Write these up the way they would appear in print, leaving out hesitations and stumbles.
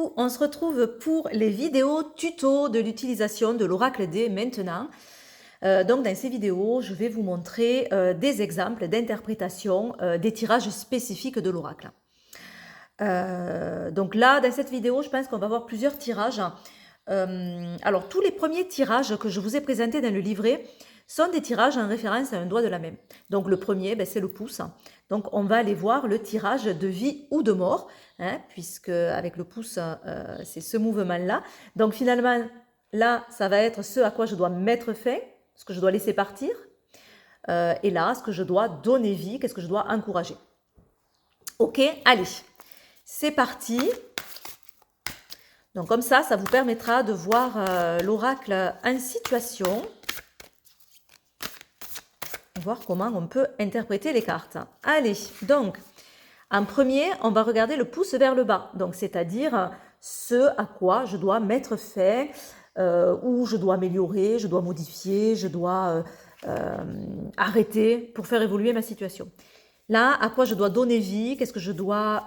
coup, on se retrouve pour les vidéos tuto de l'utilisation de l'oracle D maintenant. Donc dans ces vidéos, je vais vous montrer des exemples d'interprétation des tirages spécifiques de l'oracle. Donc là, dans cette vidéo, je pense qu'on va voir plusieurs tirages. Alors tous les premiers tirages que je vous ai présentés dans le livret sont des tirages en référence à un doigt de la main. Donc le premier, c'est le pouce. Donc on va aller voir le tirage de vie ou de mort, puisque avec le pouce, c'est ce mouvement-là. Donc finalement, là, ça va être ce à quoi je dois mettre fin, ce que je dois laisser partir. Et là, ce que je dois donner vie, qu'est-ce que je dois encourager. Ok, allez, c'est parti. Donc comme ça vous permettra de voir l'oracle en situation. Voir comment on peut interpréter les cartes. Allez, donc, en premier, on va regarder le pouce vers le bas. Donc, c'est-à-dire ce à quoi je dois mettre fin, ou je dois améliorer, je dois modifier, je dois arrêter pour faire évoluer ma situation. Là, à quoi je dois donner vie, qu'est-ce que je dois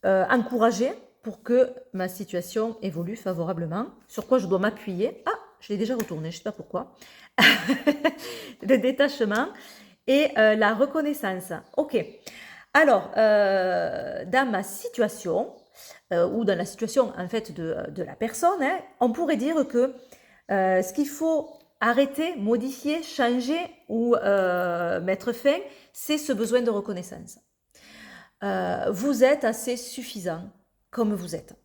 encourager pour que ma situation évolue favorablement, sur quoi je dois m'appuyer. Ah, je l'ai déjà retourné, je ne sais pas pourquoi. Le détachement et la reconnaissance. Ok. Alors, dans ma situation, ou dans la situation en fait de la personne, on pourrait dire que ce qu'il faut arrêter, modifier, changer ou mettre fin, c'est ce besoin de reconnaissance. Vous êtes assez suffisant comme vous êtes.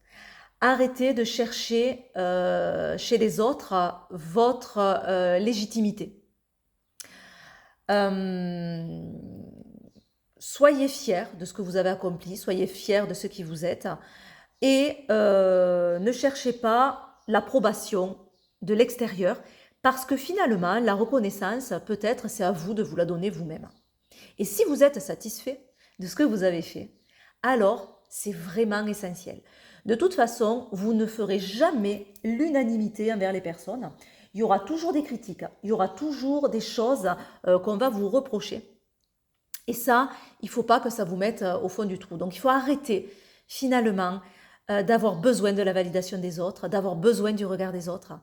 Arrêtez de chercher chez les autres votre légitimité. Soyez fiers de ce que vous avez accompli, soyez fiers de ce qui vous êtes et ne cherchez pas l'approbation de l'extérieur parce que finalement, la reconnaissance, peut-être, c'est à vous de vous la donner vous-même. Et si vous êtes satisfait de ce que vous avez fait, alors c'est vraiment essentiel. De toute façon, vous ne ferez jamais l'unanimité envers les personnes. Il y aura toujours des critiques, il y aura toujours des choses qu'on va vous reprocher. Et ça, il ne faut pas que ça vous mette au fond du trou. Donc il faut arrêter finalement d'avoir besoin de la validation des autres, d'avoir besoin du regard des autres.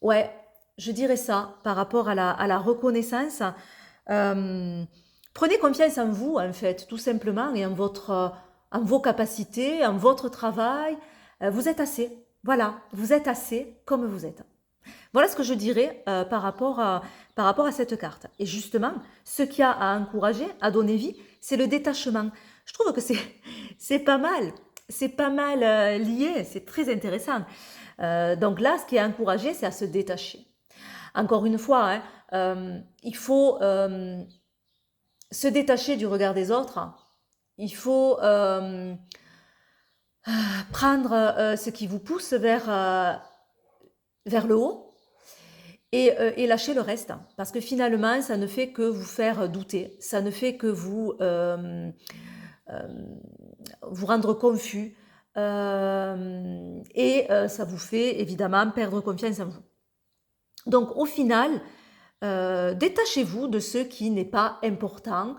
Ouais, je dirais ça par rapport à la reconnaissance. Prenez confiance en vous, en fait, tout simplement, et en vos capacités, en votre travail. Vous êtes assez. Voilà, vous êtes assez comme vous êtes. Voilà ce que je dirais par rapport à cette carte. Et justement, ce qu'il y a à encourager, à donner vie, c'est le détachement. Je trouve que c'est pas mal. C'est pas mal lié, c'est très intéressant. Donc là, ce qui est encouragé, c'est à se détacher. Encore une fois, il faut se détacher du regard des autres. Il faut prendre ce qui vous pousse vers le haut et lâcher le reste. Parce que finalement, ça ne fait que vous faire douter. Ça ne fait que vous rendre confus. Et ça vous fait évidemment perdre confiance en vous. Donc au final, détachez-vous de ce qui n'est pas important.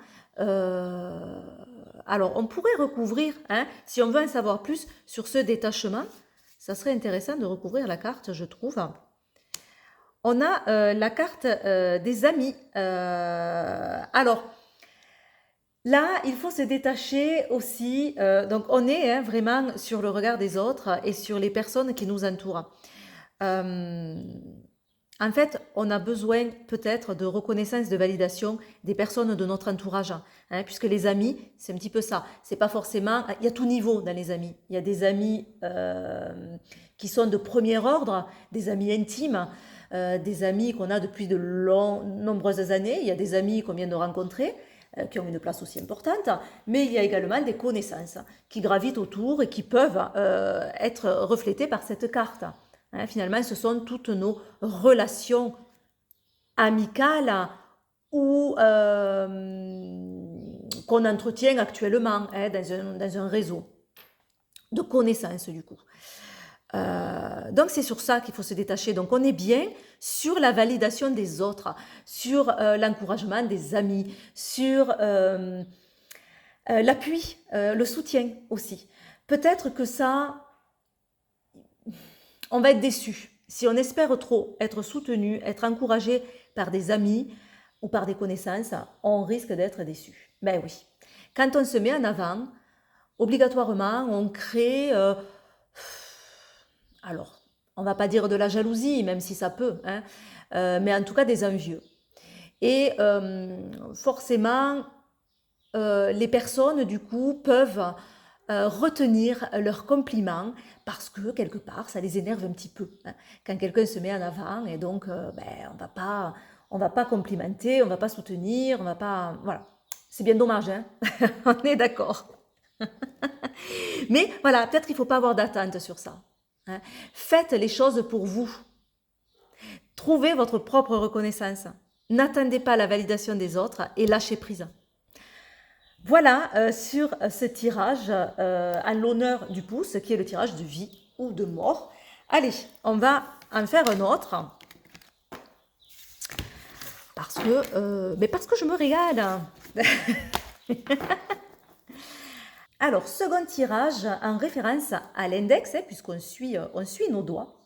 Alors on pourrait recouvrir, si on veut en savoir plus sur ce détachement, ça serait intéressant de recouvrir la carte, je trouve. On a la carte des amis. Alors, là, il faut se détacher aussi. Donc, on est vraiment sur le regard des autres et sur les personnes qui nous entourent. En fait, on a besoin peut-être de reconnaissance, de validation des personnes de notre entourage, puisque les amis, c'est un petit peu ça. C'est pas forcément. Il y a tout niveau dans les amis. Il y a des amis qui sont de premier ordre, des amis intimes. Des amis qu'on a depuis de nombreuses années. Il y a des amis qu'on vient de rencontrer qui ont une place aussi importante, mais il y a également des connaissances qui gravitent autour et qui peuvent être reflétées par cette carte. Finalement, ce sont toutes nos relations amicales ou qu'on entretient actuellement dans un réseau de connaissances du coup. Donc c'est sur ça qu'il faut se détacher. Donc on est bien sur la validation des autres, sur l'encouragement des amis, sur L'appui, le soutien aussi. Peut-être que ça, on va être déçu. Si on espère trop être soutenu, être encouragé par des amis ou par des connaissances, on risque d'être déçu. Ben oui. Quand on se met en avant, obligatoirement, on crée, alors, on va pas dire de la jalousie, même si ça peut, hein, mais en tout cas des envieux. Et forcément, les personnes, du coup, peuvent retenir leurs compliments parce que, quelque part, ça les énerve un petit peu, hein. Quand quelqu'un se met en avant, et donc, on va pas complimenter, on va pas soutenir, on va pas... Voilà. C'est bien dommage, hein. On est d'accord. Mais voilà, peut-être qu'il ne faut pas avoir d'attente sur ça, hein. Faites les choses pour vous. Trouvez votre propre reconnaissance. N'attendez pas la validation des autres et lâchez prise. Voilà sur ce tirage en l'honneur du pouce, qui est le tirage de vie ou de mort. Allez, on va en faire un autre. Parce que je me régale. Alors, second tirage en référence à l'index, hein, puisqu'on suit nos doigts.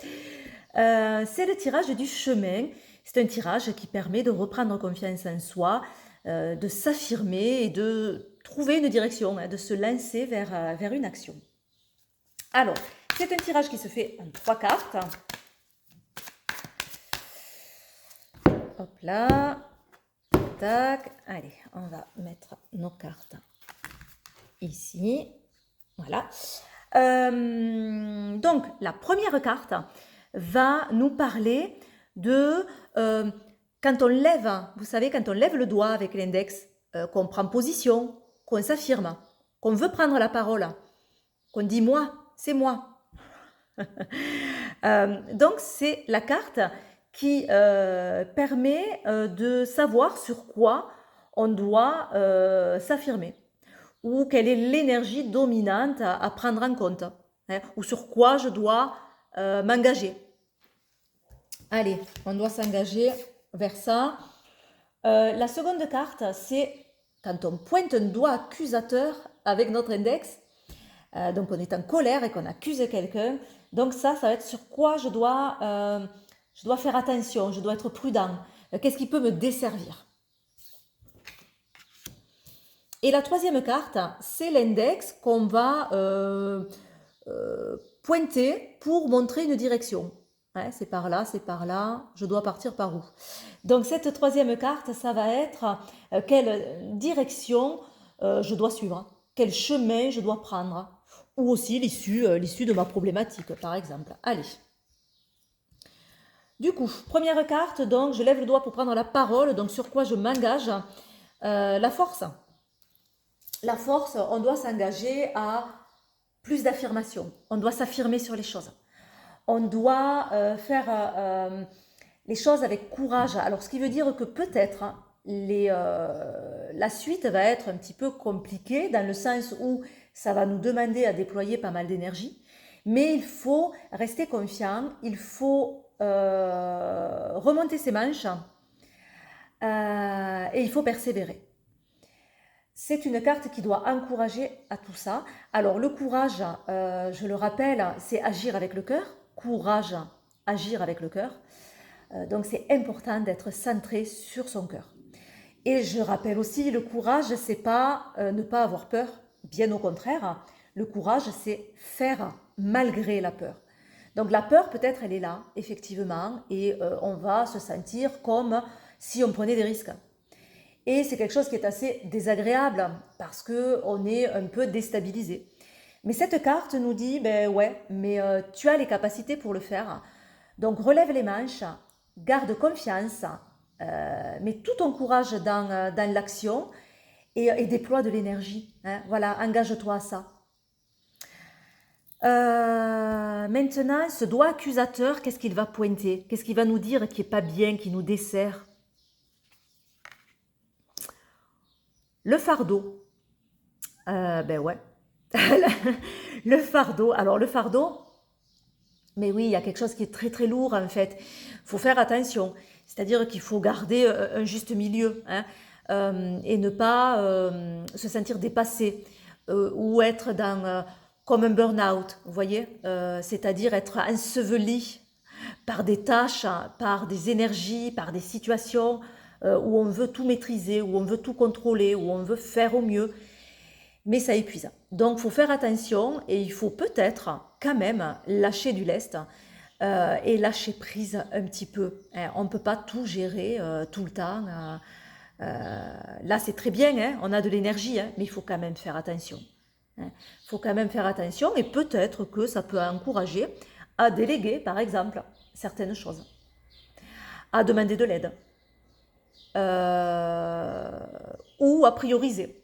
C'est le tirage du chemin. C'est un tirage qui permet de reprendre confiance en soi, de s'affirmer et de trouver une direction, hein, de se lancer vers une action. Alors, c'est un tirage qui se fait en 3 cartes. Hop là. Tac. Allez, on va mettre nos cartes ici. Voilà. Donc, la première carte va nous parler de quand on lève, vous savez, quand on lève le doigt avec l'index, qu'on prend position, qu'on s'affirme, qu'on veut prendre la parole, qu'on dit moi, c'est moi. Donc, c'est la carte qui permet de savoir sur quoi on doit s'affirmer, ou quelle est l'énergie dominante à prendre en compte, hein, ou sur quoi je dois m'engager. Allez, on doit s'engager vers ça. La seconde carte, c'est quand on pointe un doigt accusateur avec notre index, donc on est en colère et qu'on accuse quelqu'un. Donc ça va être sur quoi je dois faire attention, je dois être prudent. Qu'est-ce qui peut me desservir? Et la troisième carte, c'est l'index qu'on va pointer pour montrer une direction. Ouais, c'est par là, je dois partir par où? Donc cette troisième carte, ça va être quelle direction je dois suivre, quel chemin je dois prendre, ou aussi l'issue de ma problématique, par exemple. Allez. Du coup, première carte, donc je lève le doigt pour prendre la parole, donc sur quoi je m'engage. La force. La force, on doit s'engager à plus d'affirmation, on doit s'affirmer sur les choses. On doit faire les choses avec courage. Alors, ce qui veut dire que peut-être la suite va être un petit peu compliquée dans le sens où ça va nous demander à déployer pas mal d'énergie. Mais il faut rester confiant, il faut remonter ses manches et il faut persévérer. C'est une carte qui doit encourager à tout ça. Alors, le courage, je le rappelle, c'est agir avec le cœur. Courage, agir avec le cœur. Donc c'est important d'être centré sur son cœur. Et je rappelle aussi, le courage, c'est pas ne pas avoir peur, bien au contraire. Le courage, c'est faire malgré la peur. Donc la peur, peut-être, elle est là, effectivement, et on va se sentir comme si on prenait des risques. Et c'est quelque chose qui est assez désagréable parce qu'on est un peu déstabilisé. Mais cette carte nous dit, ben ouais, mais tu as les capacités pour le faire. Donc relève les manches, garde confiance, mets tout ton courage dans l'action et déploie de l'énergie, hein. Voilà, engage-toi à ça. Maintenant, ce doigt accusateur, qu'est-ce qu'il va pointer? Qu'est-ce qu'il va nous dire qui n'est pas bien, qui nous dessert? Le fardeau. Ben ouais. Le fardeau. Alors le fardeau, mais oui, il y a quelque chose qui est très très lourd en fait. Il faut faire attention. C'est-à-dire qu'il faut garder un juste milieu, hein. et ne pas se sentir dépassé ou être comme un burn-out, vous voyez, c'est-à-dire être enseveli par des tâches, par des énergies, par des situations où on veut tout maîtriser, où on veut tout contrôler, où on veut faire au mieux, mais ça épuise. Donc il faut faire attention et il faut peut-être quand même lâcher du lest et lâcher prise un petit peu. Hein. On ne peut pas tout gérer tout le temps. Là c'est très bien, hein, on a de l'énergie, hein, mais il faut quand même faire attention. Il faut quand même faire attention et peut-être que ça peut encourager à déléguer, par exemple, certaines choses, à demander de l'aide ou à prioriser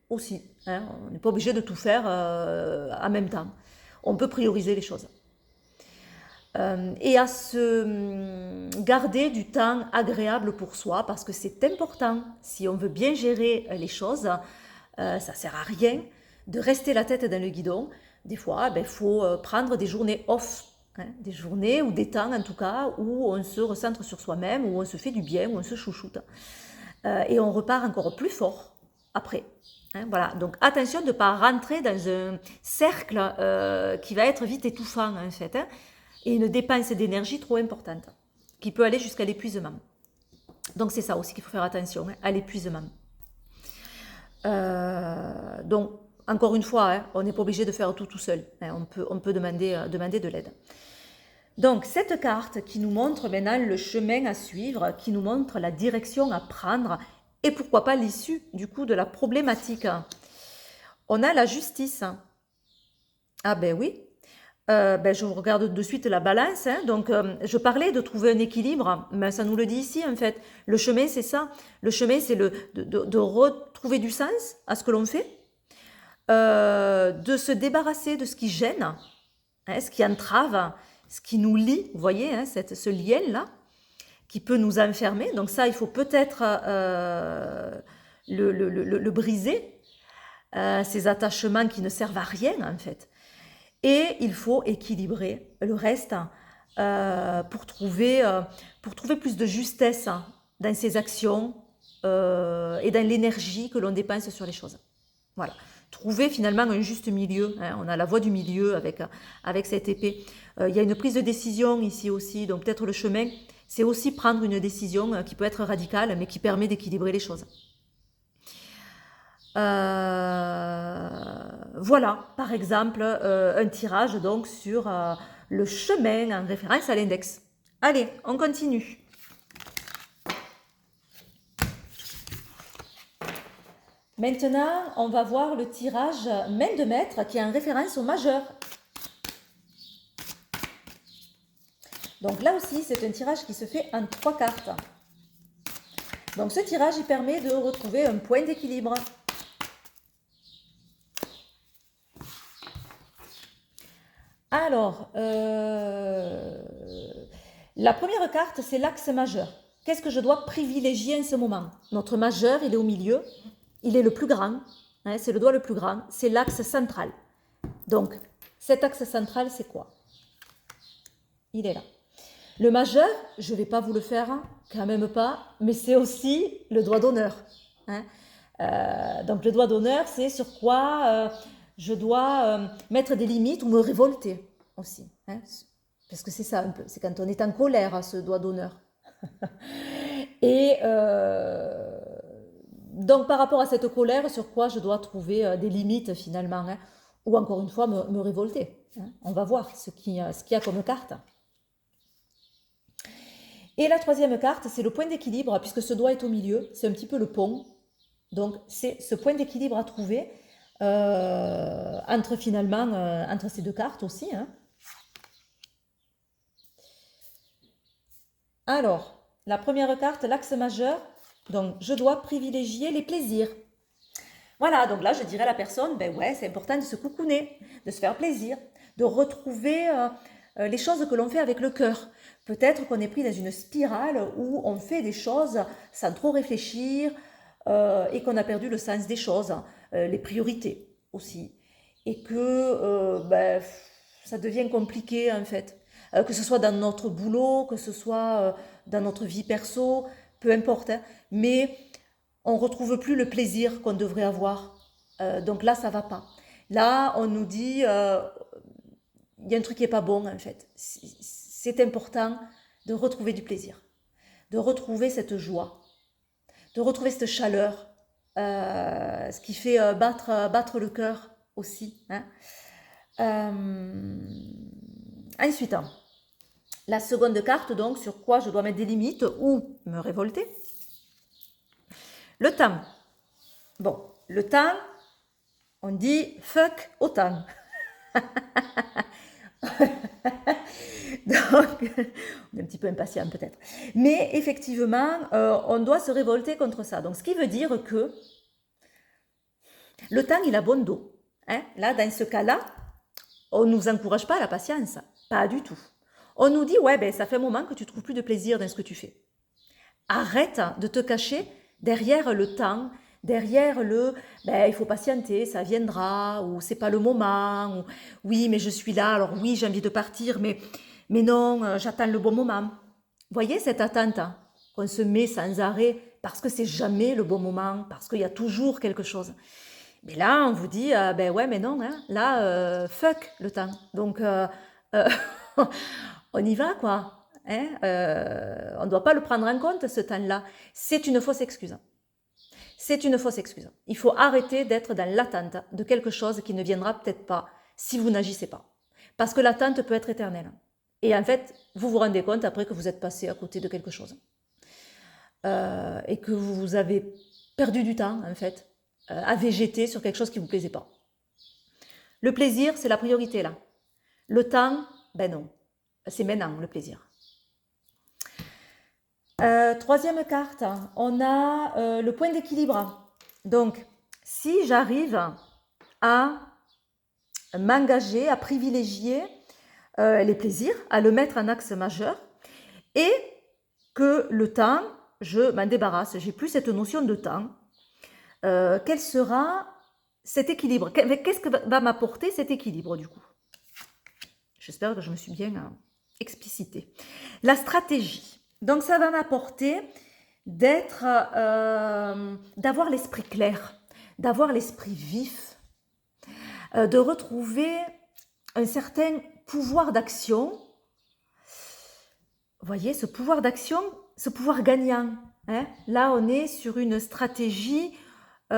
aussi. Hein. On n'est pas obligé de tout faire en même temps. On peut prioriser les choses. Et à se garder du temps agréable pour soi, parce que c'est important. Si on veut bien gérer les choses, ça ne sert à rien de rester la tête dans le guidon. Des fois, il faut prendre des journées off, hein, des journées ou des temps en tout cas, où on se recentre sur soi-même, où on se fait du bien, où on se chouchoute. Et on repart encore plus fort après. Hein, voilà. Donc attention de ne pas rentrer dans un cercle qui va être vite étouffant en fait, hein, et une dépense d'énergie trop importante, qui peut aller jusqu'à l'épuisement. Donc c'est ça aussi qu'il faut faire attention, hein, à l'épuisement. Donc encore une fois, hein, on n'est pas obligé de faire tout seul, hein, on peut demander de l'aide. Donc cette carte qui nous montre maintenant le chemin à suivre, qui nous montre la direction à prendre et pourquoi pas l'issue du coup de la problématique. On a la justice. Ah ben oui, je regarde de suite la balance. Hein. Donc, je parlais de trouver un équilibre, mais ça nous le dit ici en fait. Le chemin, c'est ça. Le chemin, c'est de retrouver du sens à ce que l'on fait, de se débarrasser de ce qui gêne, hein, ce qui entrave, ce qui nous lie, vous voyez, hein, ce lien-là, qui peut nous enfermer. Donc ça, il faut peut-être le briser, ces attachements qui ne servent à rien en fait. Et il faut équilibrer le reste pour trouver plus de justesse dans ses actions et dans l'énergie que l'on dépense sur les choses. Voilà. Trouver finalement un juste milieu. Hein. On a la voie du milieu avec cette épée. Il y a une prise de décision ici aussi, donc peut-être le chemin, c'est aussi prendre une décision qui peut être radicale, mais qui permet d'équilibrer les choses. Voilà, par exemple, un tirage donc sur le chemin en référence à l'index. Allez, on continue. Maintenant, on va voir le tirage main de maître qui est en référence au majeur. Donc là aussi, c'est un tirage qui se fait en 3 cartes. Donc ce tirage, il permet de retrouver un point d'équilibre. Alors, la première carte, c'est l'axe majeur. Qu'est-ce que je dois privilégier en ce moment? Notre majeur, il est au milieu, il est le plus grand, hein, c'est le doigt le plus grand, c'est l'axe central. Donc, cet axe central, c'est quoi? Il est là. Le majeur, je ne vais pas vous le faire, hein, quand même pas, mais c'est aussi le doigt d'honneur. Hein. Donc, le doigt d'honneur, c'est sur quoi je dois mettre des limites ou me révolter aussi. Hein. Parce que c'est ça un peu, c'est quand on est en colère, ce doigt d'honneur. Et donc par rapport à cette colère, sur quoi je dois trouver des limites finalement, hein, ou encore une fois me révolter. Hein. On va voir ce qu'il y a comme carte. Et la troisième carte, c'est le point d'équilibre, puisque ce doigt est au milieu, c'est un petit peu le pont. Donc c'est ce point d'équilibre à trouver entre ces deux cartes aussi. Hein. Alors, la première carte, l'axe majeur, donc je dois privilégier les plaisirs. Voilà, donc là je dirais à la personne, ben ouais, c'est important de se coucouner, de se faire plaisir, de retrouver les choses que l'on fait avec le cœur. Peut-être qu'on est pris dans une spirale où on fait des choses sans trop réfléchir et qu'on a perdu le sens des choses, les priorités aussi. Et que ça devient compliqué en fait. Que ce soit dans notre boulot, que ce soit dans notre vie perso, peu importe. Hein. Mais on ne retrouve plus le plaisir qu'on devrait avoir. Donc là, ça ne va pas. Là, on nous dit, il y a un truc qui n'est pas bon en fait. C'est important de retrouver du plaisir, de retrouver cette joie, de retrouver cette chaleur, ce qui fait battre le cœur aussi. Hein. Ensuite, la seconde carte, donc, sur quoi je dois mettre des limites ou me révolter. Le temps. Bon, le temps, on dit fuck au temps. Donc, on est un petit peu impatient peut-être. Mais effectivement, on doit se révolter contre ça. Donc, ce qui veut dire que le temps, il a bon dos. Hein. Là, dans ce cas-là, on ne nous encourage pas à la patience. Pas du tout. On nous dit, ouais, ben, ça fait un moment que tu ne trouves plus de plaisir dans ce que tu fais. Arrête de te cacher derrière le temps, derrière il faut patienter, ça viendra, ou c'est pas le moment, ou oui, mais je suis là, alors oui, j'ai envie de partir, mais non, j'attends le bon moment. Voyez cette attente qu'on se met sans arrêt, parce que c'est jamais le bon moment, parce qu'il y a toujours quelque chose. Mais là, on vous dit, ben ouais, mais non, hein, là, fuck le temps. Donc, on y va, quoi. Hein, on ne doit pas le prendre en compte, ce temps-là. C'est une fausse excuse. C'est une fausse excuse. Il faut arrêter d'être dans l'attente de quelque chose qui ne viendra peut-être pas si vous n'agissez pas. Parce que l'attente peut être éternelle. Et en fait, vous vous rendez compte après que vous êtes passé à côté de quelque chose. Et que vous avez perdu du temps, en fait, à végéter sur quelque chose qui ne vous plaisait pas. Le plaisir, c'est la priorité, là. Le temps, ben non. C'est maintenant, le plaisir. Troisième carte, on a le point d'équilibre. Donc, si j'arrive à m'engager, à privilégier les plaisirs, à le mettre en axe majeur, et que le temps, je m'en débarrasse, j'ai plus cette notion de temps, quel sera cet équilibre? Qu'est-ce que va m'apporter cet équilibre du coup? J'espère que je me suis bien explicitée. La stratégie. Donc, ça va m'apporter d'avoir l'esprit clair, d'avoir l'esprit vif, de retrouver un certain pouvoir d'action. Vous voyez, ce pouvoir d'action, ce pouvoir gagnant. Hein. Là, on est sur une stratégie et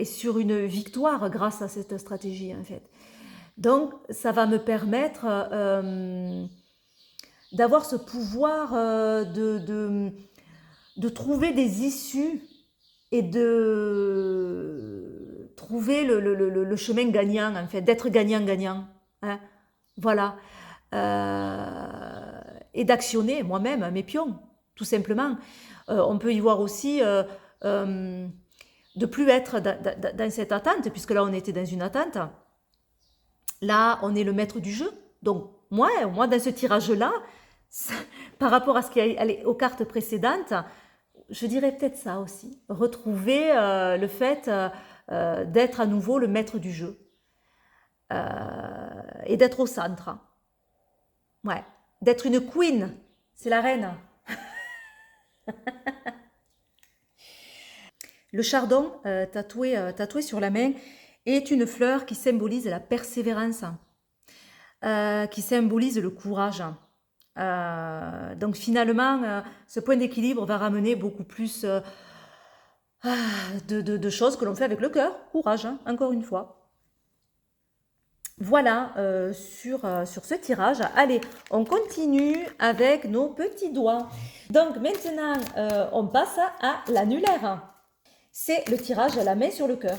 sur une victoire grâce à cette stratégie, en fait. Donc, ça va me permettre d'avoir ce pouvoir de trouver des issues et de trouver le chemin gagnant, en fait, d'être gagnant-gagnant. Hein. Voilà. Et d'actionner moi-même mes pions, tout simplement. On peut y voir aussi de plus être dans cette attente, puisque là, on était dans une attente. Là, on est le maître du jeu. Donc, moi dans ce tirage-là, par rapport à ce qui est aux cartes précédentes, je dirais peut-être ça aussi. Retrouver le fait d'être à nouveau le maître du jeu. Et d'être au centre. Ouais. D'être une queen. C'est la reine. Le chardon tatoué sur la main est une fleur qui symbolise la persévérance, qui symbolise le courage. Donc finalement, ce point d'équilibre va ramener beaucoup plus de choses que l'on fait avec le cœur. Courage, hein, encore une fois. Voilà sur ce tirage. Allez, on continue avec nos petits doigts. Donc maintenant, on passe à l'annulaire. C'est le tirage à la main sur le cœur.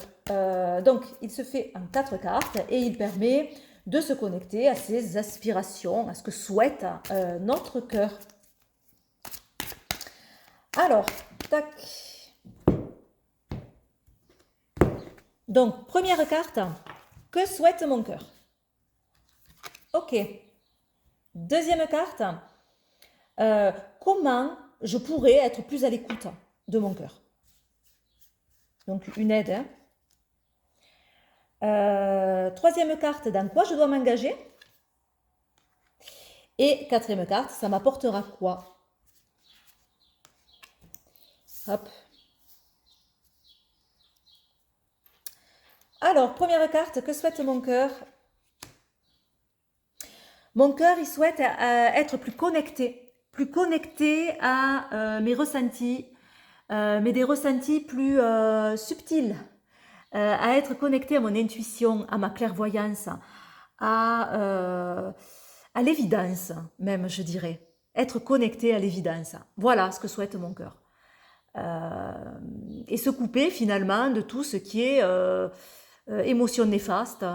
Donc, il se fait en 4 cartes et il permet de se connecter à ses aspirations, à ce que souhaite notre cœur. Alors, tac. Donc, première carte, que souhaite mon cœur? Ok. Deuxième carte, comment je pourrais être plus à l'écoute de mon cœur? Donc, une aide. Hein. Troisième carte, dans quoi je dois m'engager? Et quatrième carte, ça m'apportera quoi? Hop. Alors, première carte, que souhaite mon cœur? Mon cœur, il souhaite être plus connecté à mes ressentis, mais des ressentis plus subtils, à être connecté à mon intuition, à ma clairvoyance, à l'évidence même, je dirais. Être connecté à l'évidence. Voilà ce que souhaite mon cœur. Et se couper finalement de tout ce qui est émotion néfaste,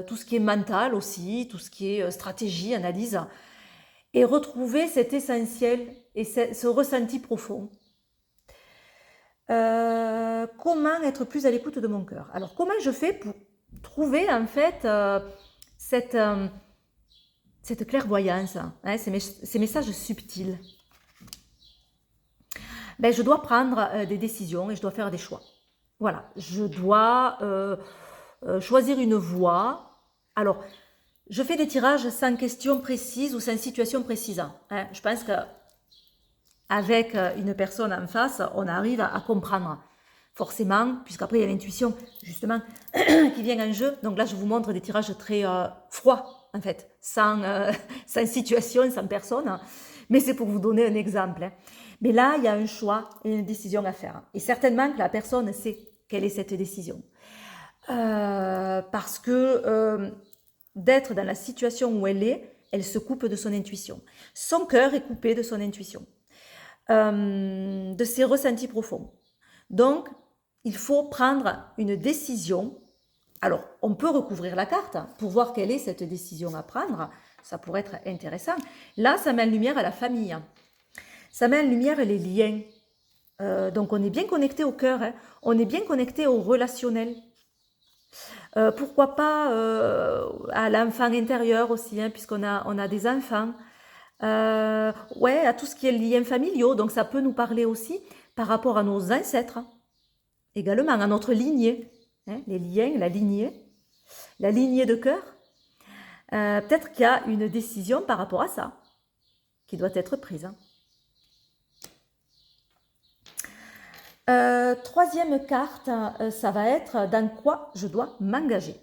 tout ce qui est mental aussi, tout ce qui est stratégie, analyse, et retrouver cet essentiel et ce ressenti profond. Comment être plus à l'écoute de mon cœur? Alors comment je fais pour trouver en fait cette clairvoyance, hein, ces messages subtils? Ben, je dois prendre des décisions et je dois faire des choix. Voilà, je dois choisir une voie. Alors, je fais des tirages sans question précise ou sans situation précise, hein. Je pense qu'avec une personne en face, on arrive à comprendre. Forcément, puisqu'après il y a l'intuition, justement, qui vient en jeu. Donc là, je vous montre des tirages très froids, en fait, sans situation, sans personne. Mais c'est pour vous donner un exemple, hein. Mais là, il y a un choix et une décision à faire. Et certainement que la personne sait quelle est cette décision. Parce que d'être dans la situation où elle se coupe de son intuition. Son cœur est coupé de son intuition, de ses ressentis profonds. Donc, il faut prendre une décision. Alors, on peut recouvrir la carte pour voir quelle est cette décision à prendre. Ça pourrait être intéressant. Là, ça met en lumière la famille. Ça met en lumière les liens. Donc, on est bien connecté au cœur. Hein. On est bien connecté au relationnel. Pourquoi pas à l'enfant intérieur aussi, hein, puisqu'on a des enfants. Ouais, à tout ce qui est liens familiaux. Donc, ça peut nous parler aussi par rapport à nos ancêtres. Également, à notre lignée. Hein, les liens, la lignée de cœur. Peut-être qu'il y a une décision par rapport à ça qui doit être prise. Troisième carte, ça va être dans quoi je dois m'engager.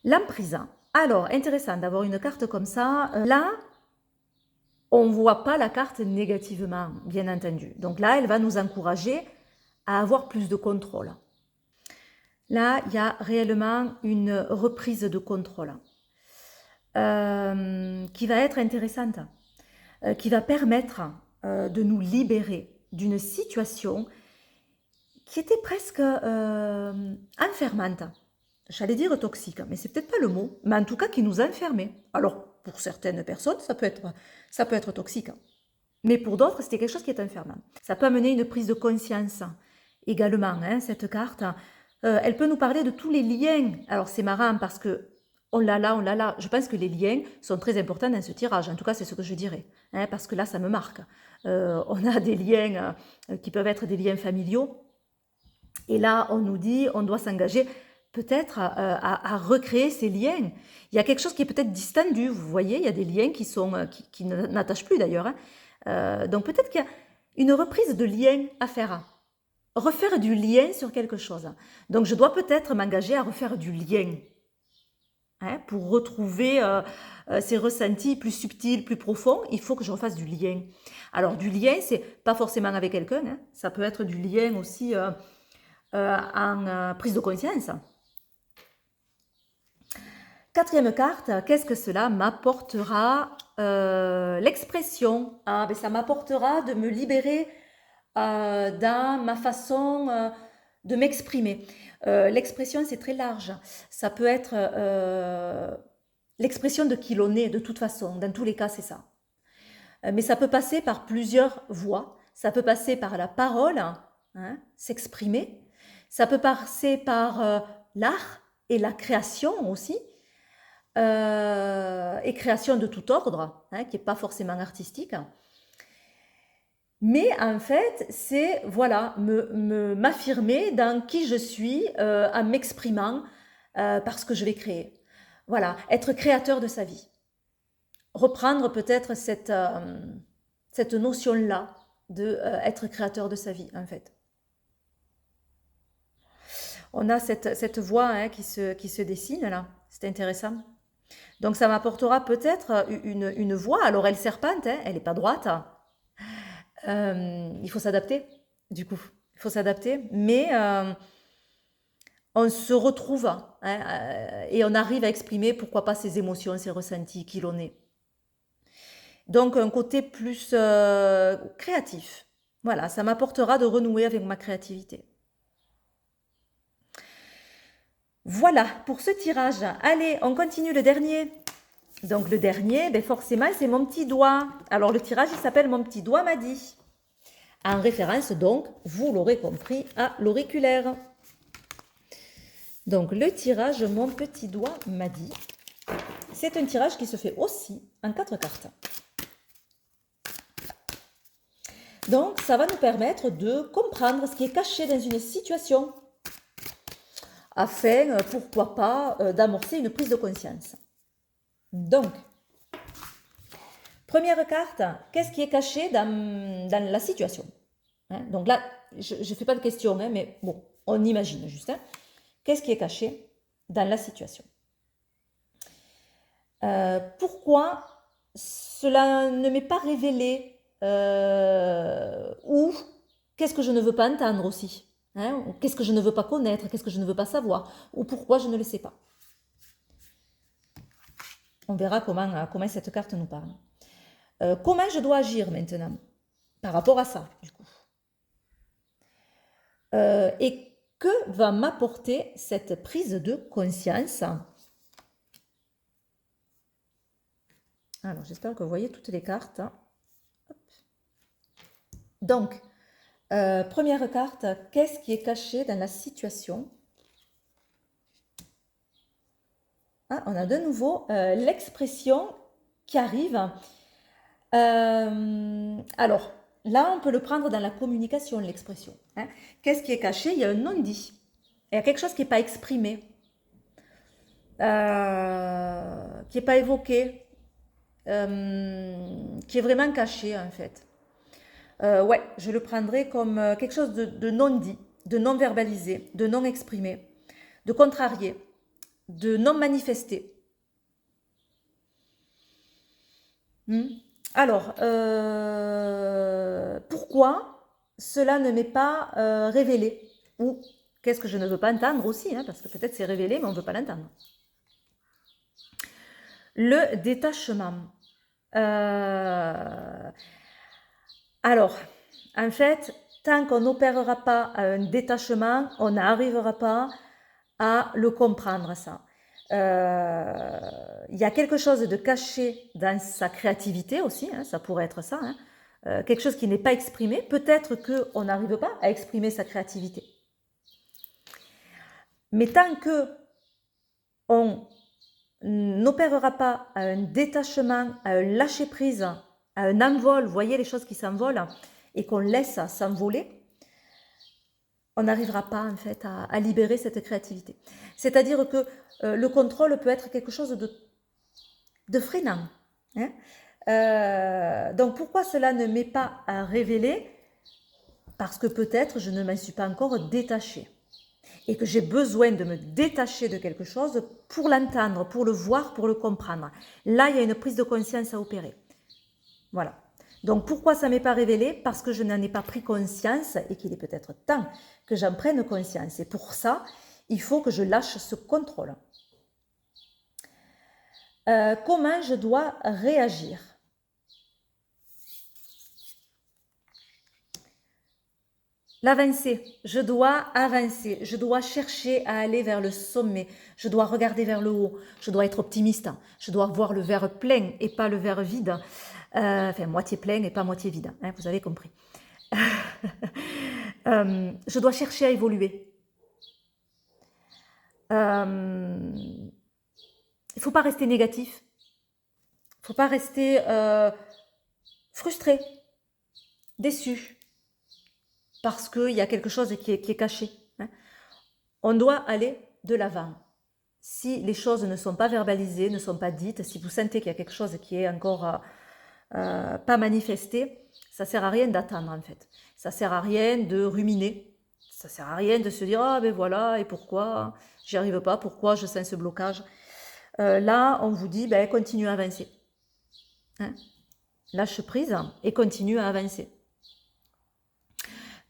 L'emprise. Alors, intéressant d'avoir une carte comme ça. Là, on ne voit pas la carte négativement, bien entendu. Donc là, elle va nous encourager à avoir plus de contrôle. Là, il y a réellement une reprise de contrôle qui va être intéressante, qui va permettre de nous libérer d'une situation qui était presque enfermante. J'allais dire toxique, mais c'est peut-être pas le mot, mais en tout cas qui nous enfermait. Alors, pour certaines personnes, ça peut être toxique, mais pour d'autres, c'était quelque chose qui est enfermant. Ça peut amener une prise de conscience également, hein, cette carte. Elle peut nous parler de tous les liens. Alors, c'est marrant parce que on l'a là. Je pense que les liens sont très importants dans ce tirage. En tout cas, c'est ce que je dirais, hein, parce que là, ça me marque. On a des liens qui peuvent être des liens familiaux. Et là, on nous dit, on doit s'engager peut-être à recréer ces liens. Il y a quelque chose qui est peut-être distendu, vous voyez, il y a des liens qui n'attachent plus d'ailleurs. Hein. Donc peut-être qu'il y a une reprise de lien à faire. Refaire du lien sur quelque chose. Donc je dois peut-être m'engager à refaire du lien. Hein, pour retrouver ces ressentis plus subtils, plus profonds, il faut que je refasse du lien. Alors du lien, c'est pas forcément avec quelqu'un, hein, ça peut être du lien aussi en prise de conscience. Quatrième carte, qu'est-ce que cela m'apportera? L'expression. Ah, ben ça m'apportera de me libérer dans ma façon de m'exprimer. L'expression, c'est très large. Ça peut être l'expression de qui l'on est, de toute façon. Dans tous les cas, c'est ça. Mais ça peut passer par plusieurs voies. Ça peut passer par la parole, hein, s'exprimer. Ça peut passer par l'art et la création aussi. Et création de tout ordre, hein, qui n'est pas forcément artistique. Mais en fait, c'est voilà, m'affirmer dans qui je suis en m'exprimant parce que je vais créer. Voilà, être créateur de sa vie. Reprendre peut-être cette notion-là de être créateur de sa vie, en fait. On a cette voie hein, qui se dessine là, c'est intéressant. Donc ça m'apportera peut-être une voie, alors elle serpente, hein, elle n'est pas droite. Il faut s'adapter, du coup. Il faut s'adapter, mais on se retrouve hein, et on arrive à exprimer, pourquoi pas, ses émotions, ses ressentis, qui l'on est. Donc un côté plus créatif. Voilà, ça m'apportera de renouer avec ma créativité. Voilà pour ce tirage. Allez, on continue le dernier. Donc le dernier, ben forcément, c'est mon petit doigt. Alors le tirage, il s'appelle Mon petit doigt m'a dit. En référence donc, vous l'aurez compris, à l'auriculaire. Donc le tirage Mon petit doigt m'a dit, c'est un tirage qui se fait aussi en 4 cartes. Donc ça va nous permettre de comprendre ce qui est caché dans une situation afin, pourquoi pas, d'amorcer une prise de conscience. Donc, première carte, qu'est-ce qui est caché dans la situation hein? Donc là, je ne fais pas de questions, hein, mais bon, on imagine juste. Hein. Qu'est-ce qui est caché dans la situation Pourquoi cela ne m'est pas révélé ou qu'est-ce que je ne veux pas entendre aussi hein, qu'est-ce que je ne veux pas connaître, qu'est-ce que je ne veux pas savoir, ou pourquoi je ne le sais pas. On verra comment cette carte nous parle. Comment je dois agir maintenant par rapport à ça, du coup. Et que va m'apporter cette prise de conscience? Alors, j'espère que vous voyez toutes les cartes. Hop. Donc, première carte, qu'est-ce qui est caché dans la situation? Ah, on a de nouveau l'expression qui arrive. Alors, là, on peut le prendre dans la communication, l'expression. Hein. Qu'est-ce qui est caché? Il y a un non-dit. Il y a quelque chose qui n'est pas exprimé, qui n'est pas évoqué, qui est vraiment caché, en fait. Ouais, je le prendrais comme quelque chose de non-dit, de non-verbalisé, de non-exprimé, de contrarié, de non-manifesté. Alors, pourquoi cela ne m'est pas révélé? Ou qu'est-ce que je ne veux pas entendre aussi, hein, parce que peut-être c'est révélé, mais on ne veut pas l'entendre. Le détachement. Alors, en fait, tant qu'on n'opérera pas un détachement, on n'arrivera pas à le comprendre, ça. Il y a quelque chose de caché dans sa créativité aussi, hein, ça pourrait être ça, hein, quelque chose qui n'est pas exprimé. Peut-être qu'on n'arrive pas à exprimer sa créativité. Mais tant qu'on n'opérera pas à un détachement, à un lâcher-prise, à un envol, vous voyez les choses qui s'envolent, et qu'on laisse s'envoler, on n'arrivera pas en fait à libérer cette créativité. C'est-à-dire que le contrôle peut être quelque chose de freinant. Hein. Donc pourquoi cela ne m'est pas révélé? Parce que peut-être je ne m'en suis pas encore détachée et que j'ai besoin de me détacher de quelque chose pour l'entendre, pour le voir, pour le comprendre. Là, il y a une prise de conscience à opérer. Voilà. Donc pourquoi ça ne m'est pas révélé? Parce que je n'en ai pas pris conscience et qu'il est peut-être temps que j'en prenne conscience. Et pour ça, il faut que je lâche ce contrôle. Comment je dois réagir? L'avancée, je dois avancer, je dois chercher à aller vers le sommet, je dois regarder vers le haut, je dois être optimiste, je dois voir le verre plein et pas le verre vide, enfin moitié plein et pas moitié vide, hein, vous avez compris. Je dois chercher à évoluer. Il ne faut pas rester négatif, il ne faut pas rester frustré, déçu, parce qu'il y a quelque chose qui est caché. Hein. On doit aller de l'avant. Si les choses ne sont pas verbalisées, ne sont pas dites, si vous sentez qu'il y a quelque chose qui est encore pas manifesté, ça sert à rien d'attendre en fait. Ça sert à rien de ruminer. Ça sert à rien de se dire ah ben voilà et pourquoi j'y arrive pas, pourquoi je sens ce blocage. Là, on vous dit ben continue à avancer. Hein? Lâche prise et continue à avancer.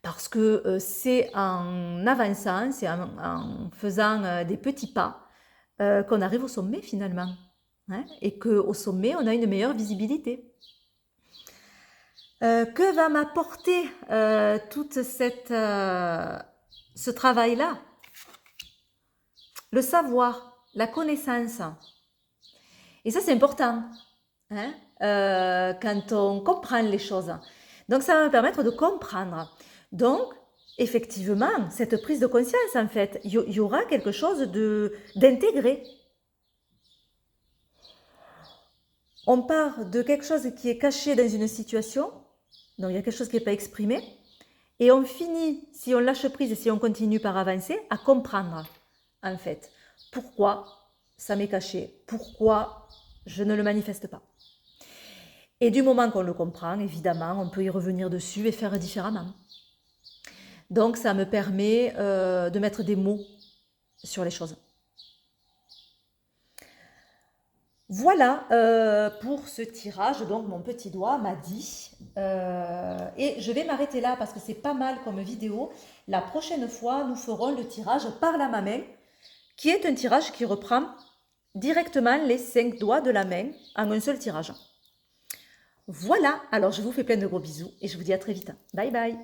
Parce que c'est en avançant, c'est en faisant des petits pas qu'on arrive au sommet finalement. Hein, et qu'au sommet, on a une meilleure visibilité. Que va m'apporter toute ce travail-là? Le savoir, la connaissance. Et ça, c'est important hein, quand on comprend les choses. Donc, ça va me permettre de comprendre. Donc, effectivement, cette prise de conscience, en fait, il y aura quelque chose d'intégré. On part de quelque chose qui est caché dans une situation, donc il y a quelque chose qui n'est pas exprimé, et on finit, si on lâche prise et si on continue par avancer, à comprendre, en fait, pourquoi ça m'est caché, pourquoi je ne le manifeste pas. Et du moment qu'on le comprend, évidemment, on peut y revenir dessus et faire différemment. Donc ça me permet de mettre des mots sur les choses. Voilà pour ce tirage, donc mon petit doigt m'a dit, et je vais m'arrêter là parce que c'est pas mal comme vidéo. La prochaine fois, nous ferons le tirage par la main, qui est un tirage qui reprend directement les 5 doigts de la main en un seul tirage. Voilà, alors je vous fais plein de gros bisous et je vous dis à très vite. Bye bye.